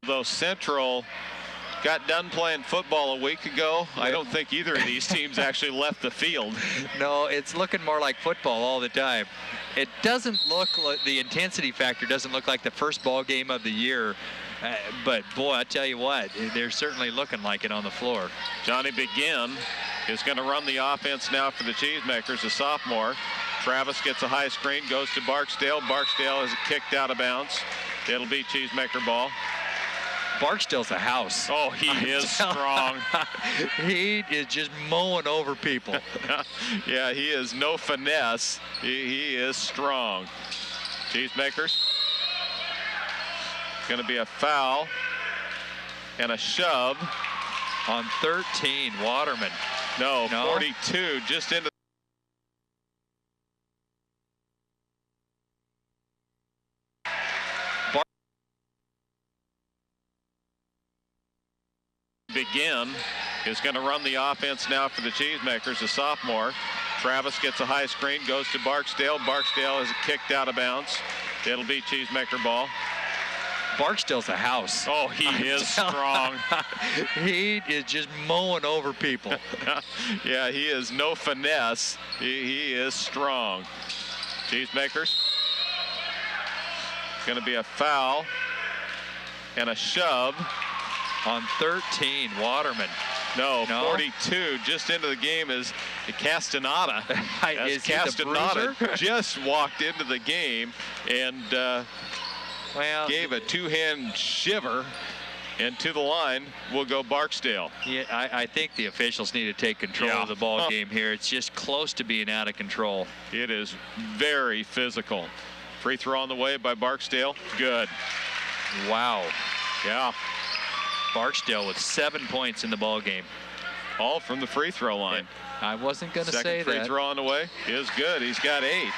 Though Central got done playing football a week ago, I don't think either of these teams actually left the field. No, it's looking more like football all the time. It doesn't look like the intensity factor doesn't look like the first ball game of the year. But boy, I tell you what, they're certainly looking like it on the floor. Johnny Begin is going to run the offense now for the Cheesemakers, a sophomore. Travis gets a high screen, goes to Barksdale. Barksdale is kicked out of bounds. It'll be Cheesemaker ball. Barksdale's a house. Oh, he is strong. He is just mowing over people. Yeah, he is no finesse. He is strong. Cheesemakers. Going to be a foul and a shove on 13. Waterman. No, 42 just into. Begin is going to run the offense now for the Cheesemakers, a sophomore. Travis gets a high screen, goes to Barksdale. Barksdale is kicked out of bounds. It'll be Cheesemaker ball. Barksdale's a house. Oh, he is strong. He is just mowing over people. Yeah, he is no finesse. He is strong. Cheesemakers. Going to be a foul and a shove on 13. Waterman. No, 42 just into the game is Castaneda. Is Castaneda just walked into the game and gave a two-hand shiver, and to the line will go Barksdale. Yeah, I think the officials need to take control of the ball game here. It's just close to being out of control. It is very physical. Free throw on the way by Barksdale. Good. Wow. Yeah. Barksdale with 7 points in the ball game. All from the free throw line. I wasn't going to say that. Second free throw on the way is good. He's got 8.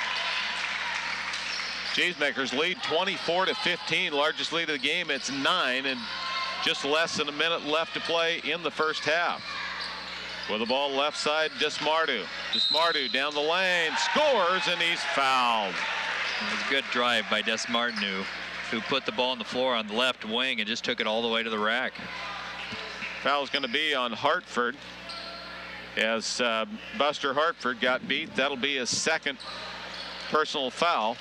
Cheesemakers lead 24-15, largest lead of the game. It's 9 and just less than a minute left to play in the first half. With the ball left side, Desmardu. Desmardu down the lane, scores, and he's fouled. It was a good drive by Desmardu, who put the ball on the floor on the left wing and just took it all the way to the rack. Foul's going to be on Hartford as Buster Hartford got beat. That'll be his second personal foul.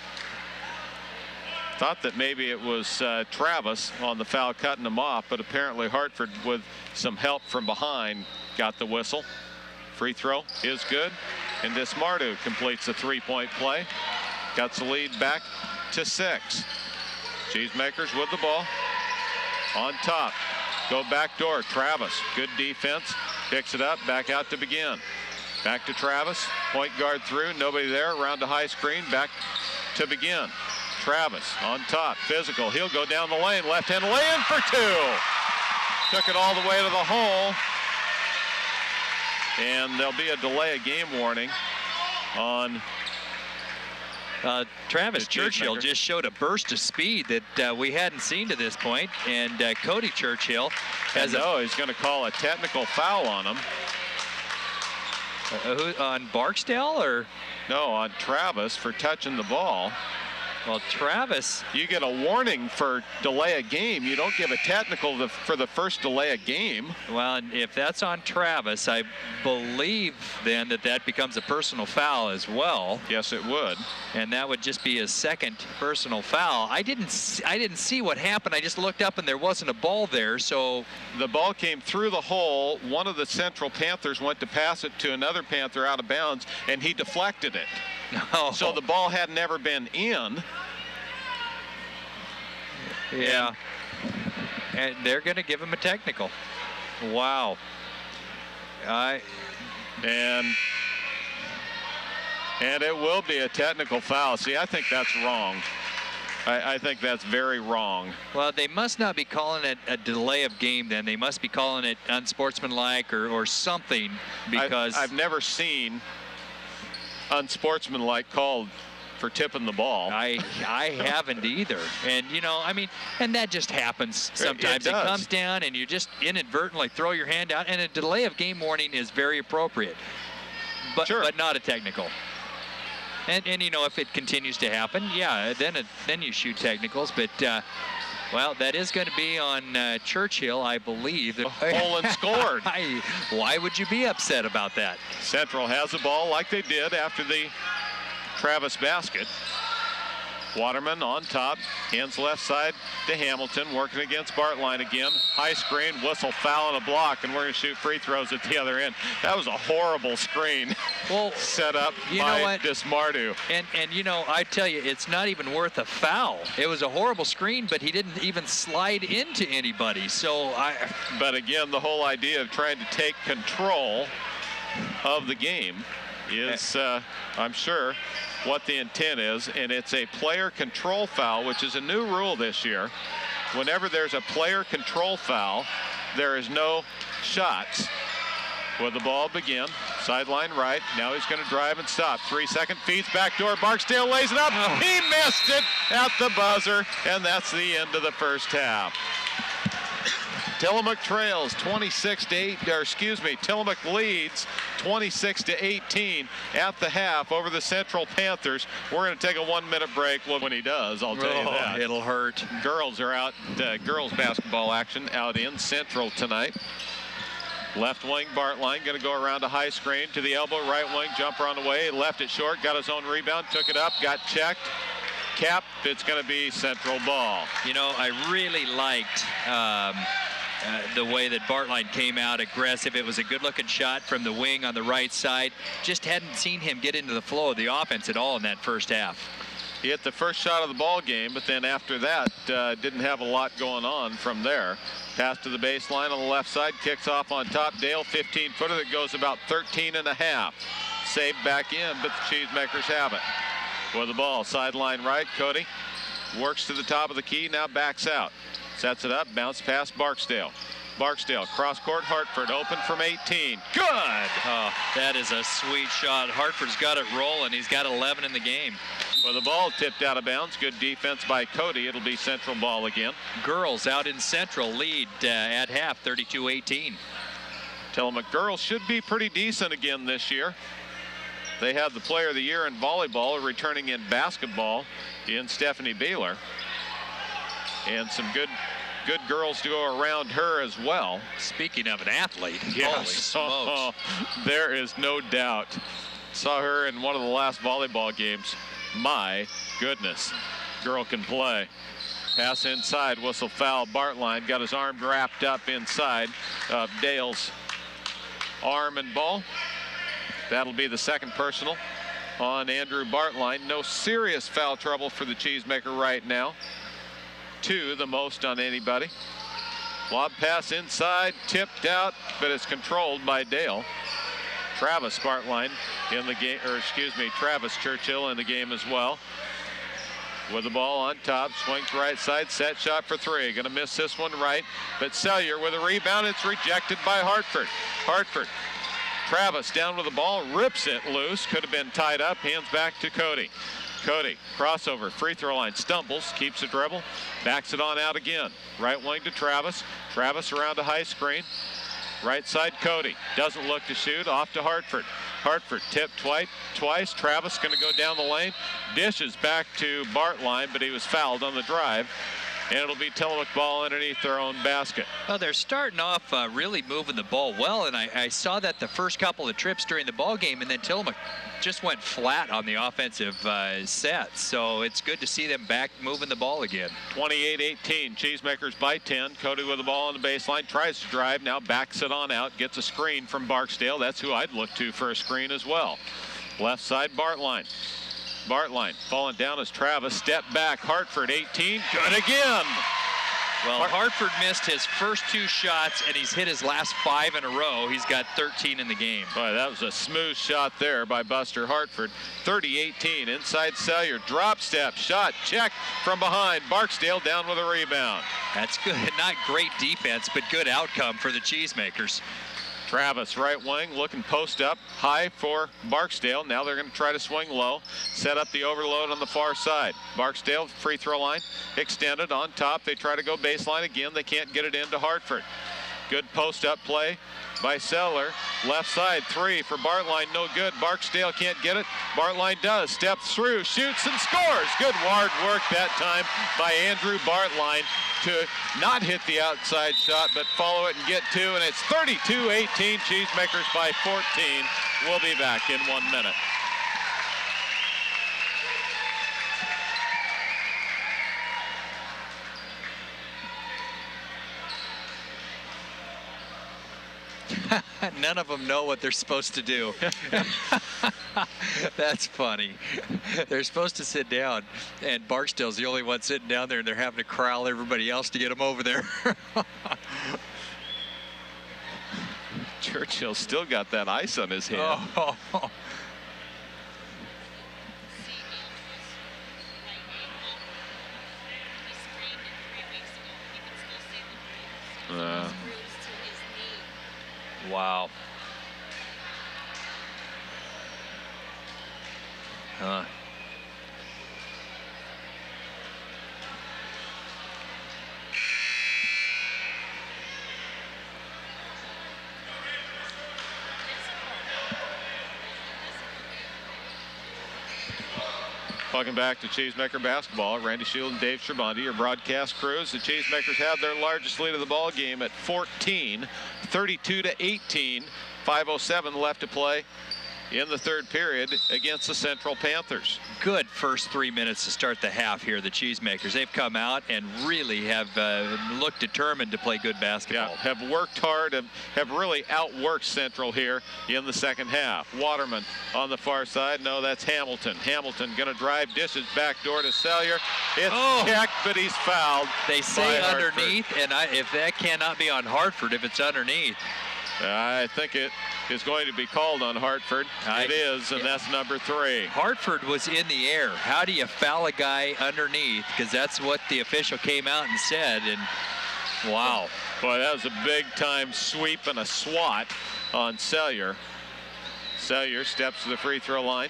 Thought that maybe it was Travis on the foul cutting him off, but apparently Hartford, with some help from behind, got the whistle. Free throw is good, and Desmardu completes the three-point play. Cuts the lead back to 6. Cheesemakers with the ball on top. Go back door. Travis, good defense, picks it up, back out to Begin. Back to Travis, point guard through, nobody there, around the high screen, back to Begin. Travis on top, physical, he'll go down the lane, left-hand lay-in for 2. Took it all the way to the hole, and there'll be a delay of game warning on Travis Churchill. Just showed a burst of speed that we hadn't seen to this point, and Cody Churchill has he's going to call a technical foul on him. On Barksdale, or no, on Travis for touching the ball. Well, Travis, you get a warning for delay a game. You don't give a technical for the first delay a game. Well, and if that's on Travis, I believe then that becomes a personal foul as well. Yes, it would. And that would just be his second personal foul. I didn't see what happened. I just looked up and there wasn't a ball there. So the ball came through the hole. One of the Central Panthers went to pass it to another Panther out of bounds, and he deflected it. Oh. So the ball had never been in. Yeah. And they're going to give him a technical. Wow. And it will be a technical foul. See, I think that's wrong. I think that's very wrong. Well, they must not be calling it a delay of game then. They must be calling it unsportsmanlike or something, because I've never seen unsportsmanlike called for tipping the ball. I haven't either. And, you know, I mean, and that just happens sometimes. It comes down and you just inadvertently throw your hand out, and a delay of game warning is very appropriate. But, but not a technical. And you know, if it continues to happen, yeah, then you shoot technicals. But Well, that is going to be on Churchill, I believe. Poland scored. Why would you be upset about that? Central has the ball like they did after the Travis basket. Waterman on top, hands left side to Hamilton, working against Bartline again. High screen, whistle, foul, and a block, and we're going to shoot free throws at the other end. That was a horrible screen set up by Dismardu. And you know, I tell you, it's not even worth a foul. It was a horrible screen, but he didn't even slide into anybody. But again, the whole idea of trying to take control of the game is, I'm sure, what the intent is, and it's a player control foul, which is a new rule this year. Whenever there's a player control foul, there is no shots. Will the ball begin? Sideline right. Now he's going to drive and stop. 3-second feeds backdoor. Barksdale lays it up. He missed it at the buzzer, and that's the end of the first half. Tillamook trails 26-8, or excuse me, Tillamook leads 26-18 at the half over the Central Panthers. We're going to take a 1-minute break. Well, when he does, I'll tell you that. It'll hurt. Girls are out, girls basketball action out in Central tonight. Left wing Bartline going to go around a high screen to the elbow. Right wing jumper on the way. Left it short, got his own rebound, took it up, got checked. Cap, it's going to be Central ball. You know, I really liked the way that Bartline came out aggressive. It was a good-looking shot from the wing on the right side. Just hadn't seen him get into the flow of the offense at all in that first half. He hit the first shot of the ball game, but then after that, didn't have a lot going on from there. Pass to the baseline on the left side, kicks off on top. Dale, 15-footer that goes about 13.5. Saved back in, but the Cheesemakers have it. With the ball, sideline right, Cody works to the top of the key, now backs out. Sets it up, bounce past Barksdale. Barksdale, cross court, Hartford, open from 18. Good! Oh, that is a sweet shot. Hartford's got it rolling. He's got 11 in the game. Well, the ball tipped out of bounds. Good defense by Cody. It'll be Central ball again. Girls out in Central lead at half, 32-18. Tillamook girls should be pretty decent again this year. They have the player of the year in volleyball, returning in basketball in Stephanie Beeler. And some good girls to go around her as well. Speaking of an athlete, yes. Holy smokes. There is no doubt. Saw her in one of the last volleyball games. My goodness, girl can play. Pass inside, whistle foul. Bartline got his arm wrapped up inside of Dale's arm and ball. That'll be the second personal on Andrew Bartline. No serious foul trouble for the Cheesemaker right now. 2, the most on anybody. Lob pass inside, tipped out, but it's controlled by Dale. Travis Bartline in the game, or excuse me, Travis Churchill in the game as well. With the ball on top, swings right side, set shot for 3. Gonna miss this one right, but Sellier with a rebound. It's rejected by Hartford. Travis down with the ball, rips it loose. Could have been tied up, hands back to Cody. Cody, crossover, free throw line, stumbles, keeps a dribble, backs it on out again. Right wing to Travis. Travis around a high screen. Right side, Cody. Doesn't look to shoot, off to Hartford. Hartford tipped twice. Travis going to go down the lane. Dishes back to Bartline, but he was fouled on the drive. And it'll be Tillamook ball underneath their own basket. Well, they're starting off really moving the ball well, and I saw that the first couple of trips during the ball game, and then Tillamook just went flat on the offensive set. So it's good to see them back moving the ball again. 28-18, Cheesemakers by 10. Cody with the ball on the baseline, tries to drive, now backs it on out, gets a screen from Barksdale. That's who I'd look to for a screen as well. Left side, Bartline. Bartline falling down as Travis. Step back, Hartford 18. Good again. Well, Hartford missed his first 2 shots, and he's hit his last 5 in a row. He's got 13 in the game. Boy, that was a smooth shot there by Buster Hartford. 30-18, inside Sellier, drop step, shot, check from behind. Barksdale down with a rebound. That's good. Not great defense, but good outcome for the Cheesemakers. Travis, right wing, looking post up, high for Barksdale. Now they're going to try to swing low, set up the overload on the far side. Barksdale, free throw line, extended on top. They try to go baseline again. They can't get it into Hartford. Good post-up play by Seller. Left side, three for Bartline, no good. Barksdale can't get it. Bartline does. Steps through, shoots, and scores. Good hard work that time by Andrew Bartline to not hit the outside shot, but follow it and get two. And it's 32-18, Cheesemakers by 14. We'll be back in 1 minute. None of them know what they're supposed to do. That's funny. They're supposed to sit down, and Barksdale's the only one sitting down there, and they're having to corral everybody else to get them over there. Churchill still got that ice on his hand. Oh. Wow. Huh. Welcome back to Cheesemaker Basketball. Randy Shield and Dave Shabandi, your broadcast crews. The Cheesemakers have their largest lead of the ball game at 14, 32-18. 5:07 left to play in the third period against the Central Panthers. Good first 3 minutes to start the half here, the Cheesemakers. They've come out and really have looked determined to play good basketball. Yeah, have worked hard, have really outworked Central here in the second half. Waterman on the far side. No, that's Hamilton. Hamilton going to drive, dishes back door to Sellier. It's checked, but he's fouled. They say underneath, and if that cannot be on Hartford, if it's underneath. I think it is going to be called on Hartford. It is, and that's number 3. Hartford was in the air. How do you foul a guy underneath? Because that's what the official came out and said. And wow. Boy, that was a big-time sweep and a swat on Sellier. Sellier steps to the free throw line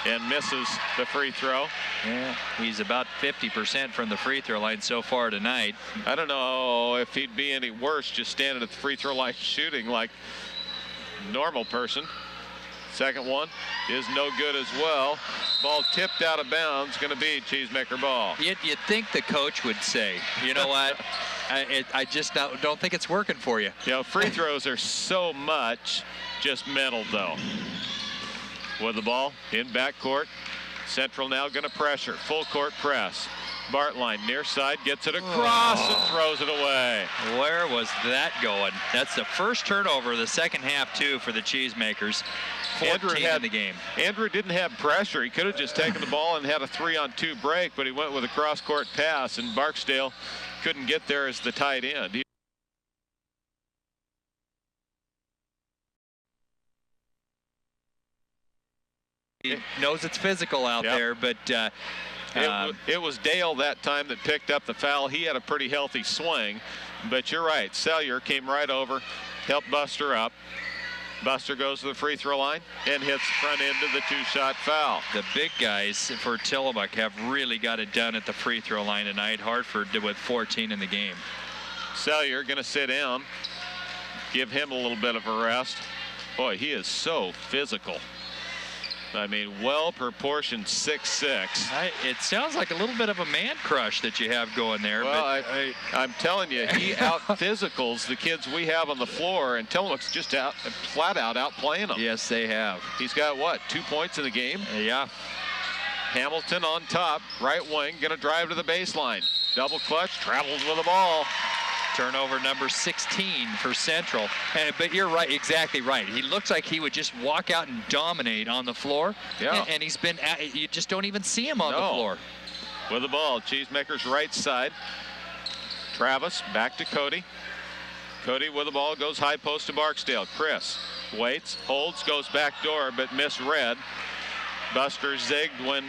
and misses the free throw. Yeah, he's about 50% from the free throw line so far tonight. I don't know if he'd be any worse just standing at the free throw line shooting like a normal person. Second one is no good as well. Ball tipped out of bounds, going to be Cheesemaker ball. You'd think the coach would say, you know what, I just don't think it's working for you. You know, free throws are so much just mental, though. With the ball in backcourt. Central now going to pressure. Full court press. Bartline near side gets it across and throws it away. Where was that going? That's the first turnover of the second half, too, for the Cheesemakers. 14 in the game. Andrew didn't have pressure. He could have just taken the ball and had a 3-on-2 break, but he went with a cross-court pass, and Barksdale couldn't get there as the tight end. He knows it's physical out there, but it was Dale that time that picked up the foul. He had a pretty healthy swing, but you're right. Sellier came right over, helped Buster up. Buster goes to the free throw line and hits front end of the 2-shot foul. The big guys for Tillamook have really got it done at the free throw line tonight. Hartford did with 14 in the game. Sellier going to sit down, give him a little bit of a rest. Boy, he is so physical. I mean, well-proportioned 6'6". It sounds like a little bit of a man crush that you have going there. Well, I'm telling you, he out-physicals the kids we have on the floor, and Tillamook's just flat out outplaying them. Yes, they have. He's got, what, 2 points in the game? Yeah. Hamilton on top, right wing, going to drive to the baseline. Double clutch, travels with the ball. Turnover number 16 for Central. But you're right, exactly right. He looks like he would just walk out and dominate on the floor. Yeah. And he's been, you just don't even see him on the floor. With the ball, Cheesemaker's right side. Travis back to Cody. Cody with the ball, goes high post to Barksdale. Chris waits, holds, goes back door, but misread. Buster zigged when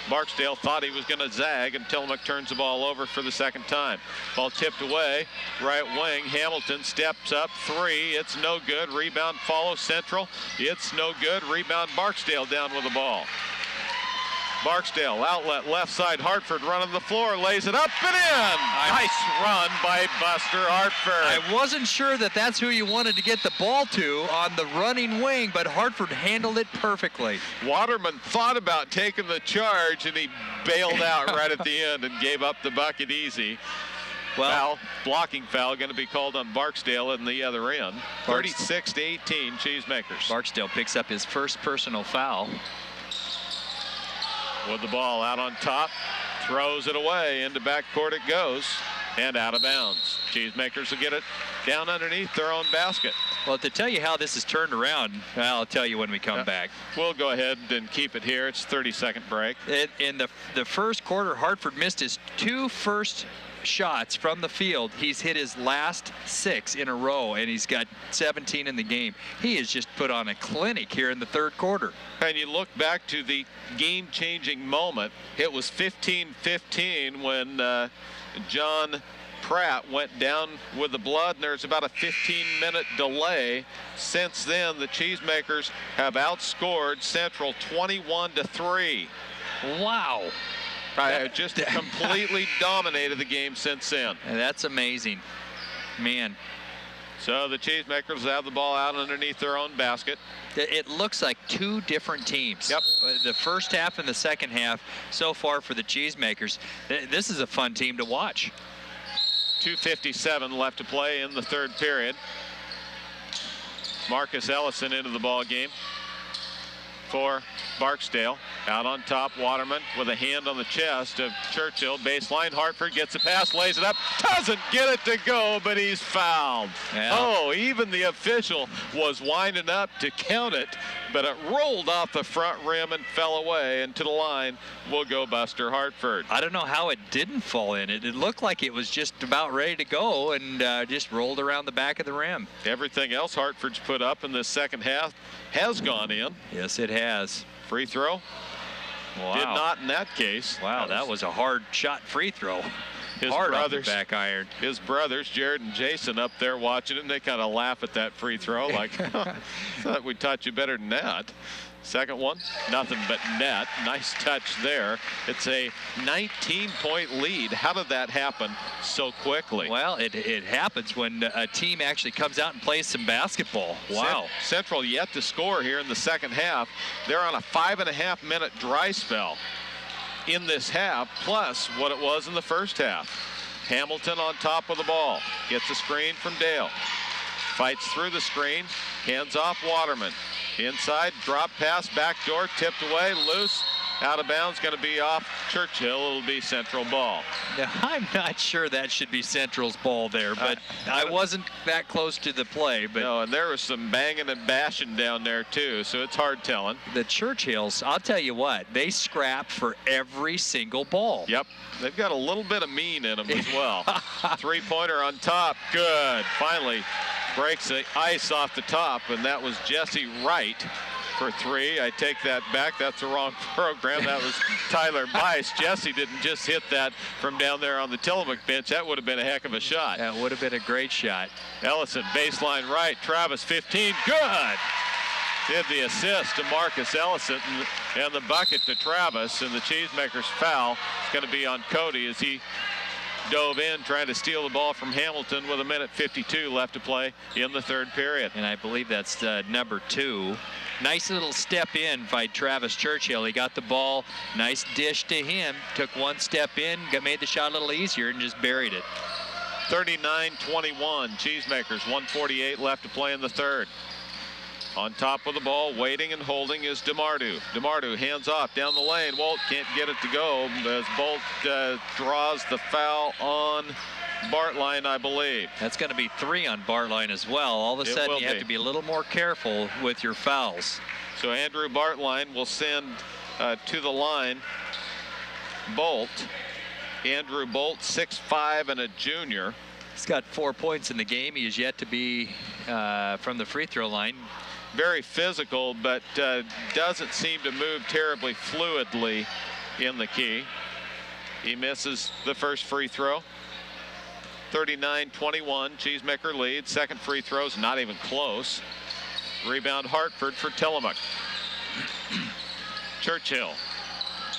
Barksdale thought he was going to zag, and Tillamook turns the ball over for the second time. Ball tipped away, right wing. Hamilton steps up, 3. It's no good. Rebound follows Central. It's no good. Rebound Barksdale down with the ball. Barksdale outlet left side. Hartford running the floor, lays it up and in. Nice run by Buster Hartford. I wasn't sure that that's who you wanted to get the ball to on the running wing, but Hartford handled it perfectly. Waterman thought about taking the charge, and he bailed out right at the end and gave up the bucket easy. Well, blocking foul going to be called on Barksdale in the other end. 36-18, Cheesemakers. Barksdale picks up his first personal foul. With the ball out on top, throws it away, into backcourt it goes, and out of bounds. Cheesemakers will get it down underneath their own basket. Well, to tell you how this is turned around, I'll tell you when we come back. We'll go ahead and keep it here. It's a 30-second break. In the first quarter, Hartford missed his 2 first shots from the field. He's hit his last 6 in a row, and he's got 17 in the game. He has just put on a clinic here in the third quarter. And you look back to the game-changing moment. It was 15-15 when John Pratt went down with the blood, and there's about a 15-minute delay. Since then, the Cheesemakers have outscored Central 21-3. Wow. Just completely dominated the game since then. And that's amazing, man. So the Cheesemakers have the ball out underneath their own basket. It looks like 2 different teams. Yep. The first half and the second half so far for the Cheesemakers. This is a fun team to watch. 2:57 left to play in the third period. Marcus Ellison into the ball game for Barksdale. Out on top, Waterman with a hand on the chest of Churchill. Baseline, Hartford gets a pass, lays it up, doesn't get it to go, but he's fouled. Yeah. Oh, even the official was winding up to count it, but it rolled off the front rim and fell away, and to the line will go Buster Hartford. I don't know how it didn't fall in. It looked like it was just about ready to go and just rolled around the back of the rim. Everything else Hartford's put up in this second half has gone in. Yes, it has. Free throw. Wow. Did not in that case. Wow, that was a hard shot free throw. His hard brothers, off the back iron. His brothers, Jared and Jason, up there watching him. They kind of laugh at that free throw like, thought we taught you better than that. Second one, nothing but net. Nice touch there. It's a 19-point lead. How did that happen so quickly? Well, it happens when a team actually comes out and plays some basketball. Wow. Central yet to score here in the second half. They're on a 5.5-minute dry spell in this half, plus what it was in the first half. Hamilton on top of the ball. Gets a screen from Dale. Fights through the screen. Hands off Waterman. Inside, drop pass, backdoor, tipped away, loose, out of bounds, going to be off Churchill. It'll be Central ball. Now, I'm not sure that should be Central's ball there, but I wasn't that close to the play. But no, and there was some banging and bashing down there too, so it's hard telling. The Churchills, I'll tell you what, they scrap for every single ball. Yep, they've got a little bit of mean in them as well. Three-pointer on top, good. Finally breaks the ice off the top, and that was Jesse Wright for 3. I take that back. That's the wrong program. That was Tyler Bice. Jesse didn't just hit that from down there on the Tillamook bench. That would have been a heck of a shot. That would have been a great shot. Ellison, baseline right. Travis, 15. Good. Did the assist to Marcus Ellison and the bucket to Travis, and the Cheesemakers foul is going to be on Cody as he dove in trying to steal the ball from Hamilton with 1:52 left to play in the third period. And I believe that's number 2. Nice little step in by Travis Churchill. He got the ball, nice dish to him, took one step in, made the shot a little easier and just buried it. 39-21, Cheesemakers, 1:48 left to play in the third. On top of the ball, waiting and holding is DeMardu. DeMardu hands off down the lane. Walt can't get it to go as Bolt draws the foul on Bartline, I believe. That's going to be 3 on Bartline as well. All of a sudden, you have to be a little more careful with your fouls. So Andrew Bartline will send to the line Bolt. Andrew Bolt, 6'5" and a junior. He's got 4 points in the game. He is yet to be from the free throw line. Very physical, but doesn't seem to move terribly fluidly in the key. He misses the first free throw. 39-21, Cheesemaker lead. Second free throw's not even close. Rebound Hartford for Tillamook. Churchill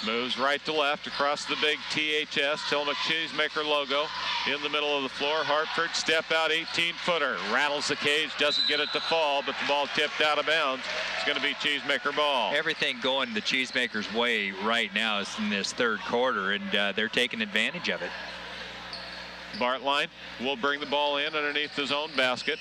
Moves right to left across the big THS, Tillamook Cheesemaker logo in the middle of the floor. Hartford step out 18-footer. Rattles the cage, doesn't get it to fall, but the ball tipped out of bounds. It's going to be Cheesemaker ball. Everything going the Cheesemakers' way right now is in this third quarter, and they're taking advantage of it. Bartline will bring the ball in underneath his own basket.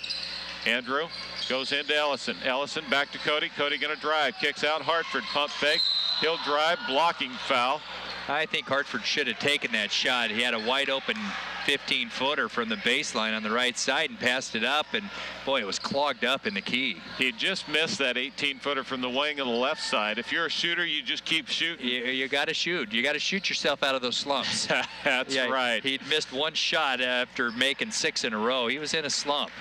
Andrew goes into Ellison. Ellison back to Cody. Cody going to drive. Kicks out Hartford. Pump fake. He'll drive. Blocking foul. I think Hartford should have taken that shot. He had a wide open 15-footer from the baseline on the right side and passed it up, and boy, it was clogged up in the key. He just missed that 18-footer from the wing on the left side. If you're a shooter, you just keep shooting. You got to shoot. You got to shoot yourself out of those slumps. That's right. He'd missed one shot after making 6 in a row. He was in a slump.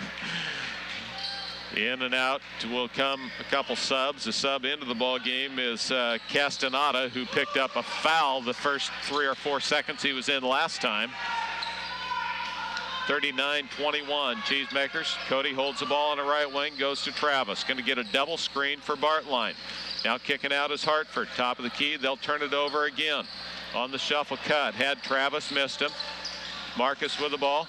In and out will come a couple subs. The sub into the ball game is Castaneda, who picked up a foul the first 3 or 4 seconds he was in last time. 39-21 Cheesemakers. Cody holds the ball on the right wing, goes to Travis. Going to get a double screen for Bartline. Now kicking out is Hartford. Top of the key. They'll turn it over again. On the shuffle cut. Had Travis, missed him. Marcus with the ball.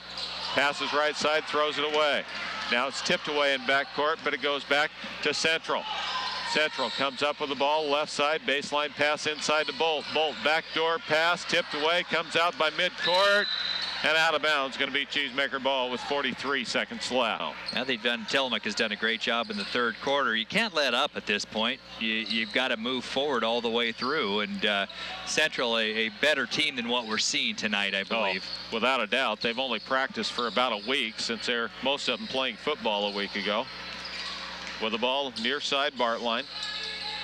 Passes right side, throws it away. Now it's tipped away in backcourt, but it goes back to Central. Central comes up with the ball, left side, baseline pass inside to Bolt. Bolt, backdoor pass, tipped away, comes out by midcourt, and out of bounds. Going to be Cheesemaker ball with 43 seconds left. Now Tillamook has done a great job in the third quarter. You can't let up at this point. You've got to move forward all the way through, and Central a better team than what we're seeing tonight, I believe. Oh, without a doubt. They've only practiced for about a week, since they're most of them playing football a week ago. With the ball near side, Bartline.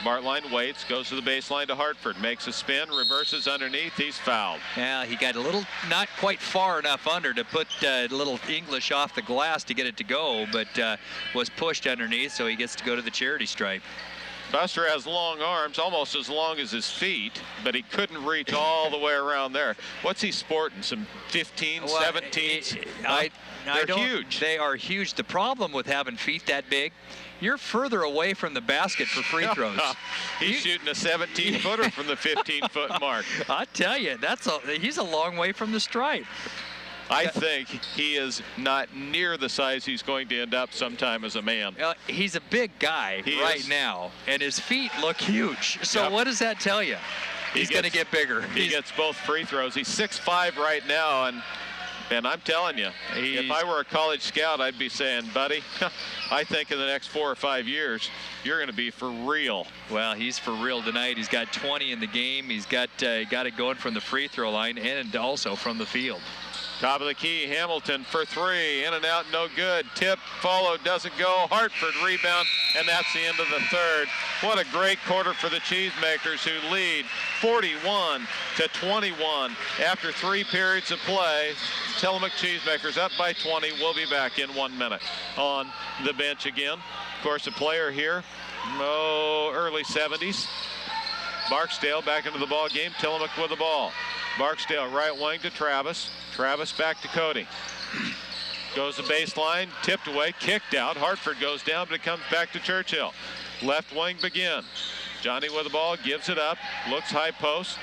Bartline waits, goes to the baseline to Hartford, makes a spin, reverses underneath, he's fouled. Yeah, he got a little, not quite far enough under to put a little English off the glass to get it to go, but was pushed underneath, so he gets to go to the charity stripe. Buster has long arms, almost as long as his feet, but he couldn't reach all the way around there. What's he sporting, some 15s, 17s? They're huge. They are huge. The problem with having feet that big, you're further away from the basket for free throws. He's shooting a 17-footer from the 15-foot mark. I tell you, he's a long way from the stripe. I think he is not near the size he's going to end up sometime as a man. He's a big guy now, and his feet look huge. So what does that tell you? He's going to get bigger. He gets both free throws. He's 6'5" right now, and I'm telling you, if I were a college scout, I'd be saying, buddy, I think in the next 4 or 5 years, you're going to be for real. Well, he's for real tonight. He's got 20 in the game. He's got it going from the free throw line and also from the field. Top of the key, Hamilton for 3, in and out, no good. Tip, followed, doesn't go. Hartford rebound, and that's the end of the third. What a great quarter for the Cheesemakers, who lead 41-21 after 3 periods of play. Tillamook Cheesemakers up by 20. We'll be back in 1 minute. On the bench again, of course, a player here, early 70s. Barksdale back into the ball game. Tillamook with the ball. Barksdale right wing to Travis. Travis back to Cody. Goes the baseline, tipped away, kicked out. Hartford goes down, but it comes back to Churchill. Left wing begin. Johnny with the ball, gives it up, looks high post,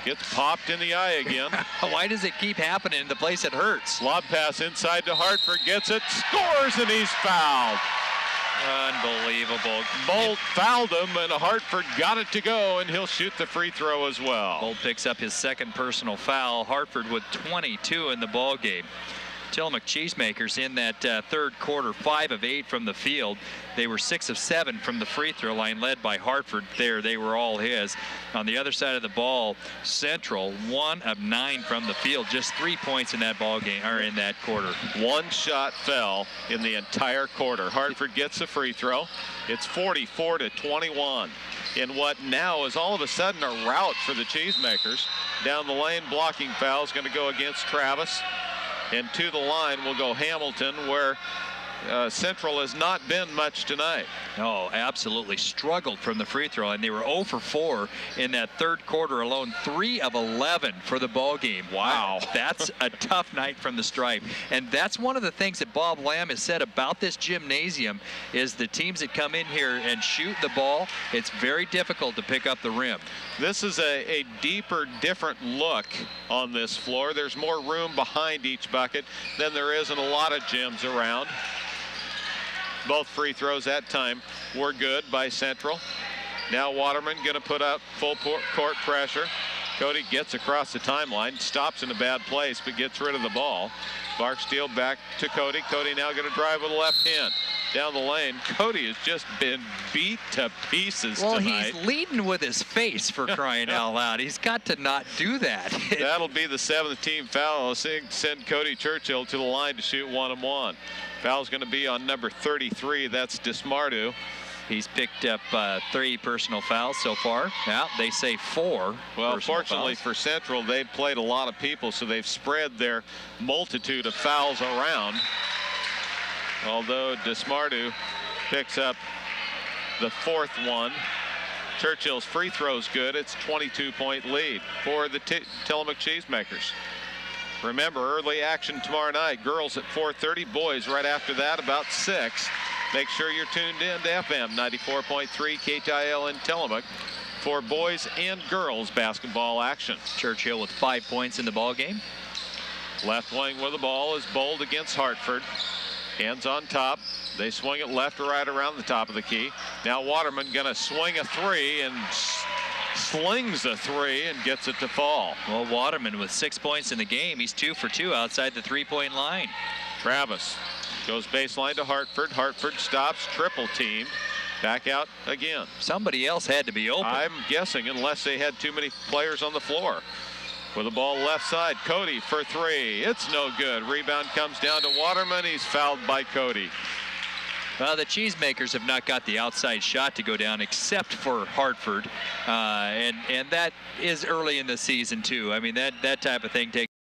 gets popped in the eye again. Why does it keep happening in the place it hurts? Lob pass inside to Hartford, gets it, scores, and he's fouled. Unbelievable. Bolt fouled him, and Hartford got it to go, and he'll shoot the free throw as well. Bolt picks up his second personal foul. Hartford with 22 in the ball game. Tillamook Cheesemakers in that third quarter, 5 of 8 from the field. They were 6 of 7 from the free throw line, led by Hartford there. They were all his. On the other side of the ball, Central 1 of 9 from the field. Just 3 points in that ball game, or in that quarter. 1 shot fell in the entire quarter. Hartford gets a free throw. It's 44-21 in what now is all of a sudden a rout for the Cheesemakers. Down the lane, blocking foul is going to go against Travis. And to the line will go Hamilton, where Central has not been much tonight. No, absolutely struggled from the free throw, and they were 0 for 4 in that third quarter alone. 3 of 11 for the ball game. Wow, that's a tough night from the stripe. And that's one of the things that Bob Lamb has said about this gymnasium is the teams that come in here and shoot the ball, it's very difficult to pick up the rim. This is a deeper, different look on this floor. There's more room behind each bucket than there is in a lot of gyms around. Both free throws that time were good by Central. Now Waterman going to put up full court pressure. Cody gets across the timeline, stops in a bad place, but gets rid of the ball. Barksdale back to Cody. Cody now going to drive with the left hand down the lane. Cody has just been beat to pieces tonight. He's leading with his face, for crying out loud. He's got to not do that. That'll be the 7th team foul. Send Cody Churchill to the line to shoot 1-on-1. Foul's going to be on number 33. That's Desmardu. He's picked up 3 personal fouls so far. Now they say 4. Well, fortunately for Central, they've played a lot of people, so they've spread their multitude of fouls around. Although Desmardu picks up the 4th one. Churchill's free throw's good. It's a 22-point lead for the Tillamook Cheesemakers. Remember, early action tomorrow night. Girls at 4:30, boys right after that, about 6. Make sure you're tuned in to FM 94.3 KTIL in Tillamook for boys and girls basketball action. Churchill with 5 points in the ball game. Left wing with the ball is Bold against Hartford. Hands on top. They swing it left or right around the top of the key. Now Waterman going to swing a 3 and slings a 3 and gets it to fall. Well, Waterman with 6 points in the game. He's 2 for 2 outside the 3-point line. Travis goes baseline to Hartford. Hartford stops, triple teamed. Back out again. Somebody else had to be open. I'm guessing, unless they had too many players on the floor. With the ball left side, Cody for 3. It's no good. Rebound comes down to Waterman. He's fouled by Cody. Well, the Cheesemakers have not got the outside shot to go down except for Hartford. And that is early in the season, too. I mean, that type of thing takes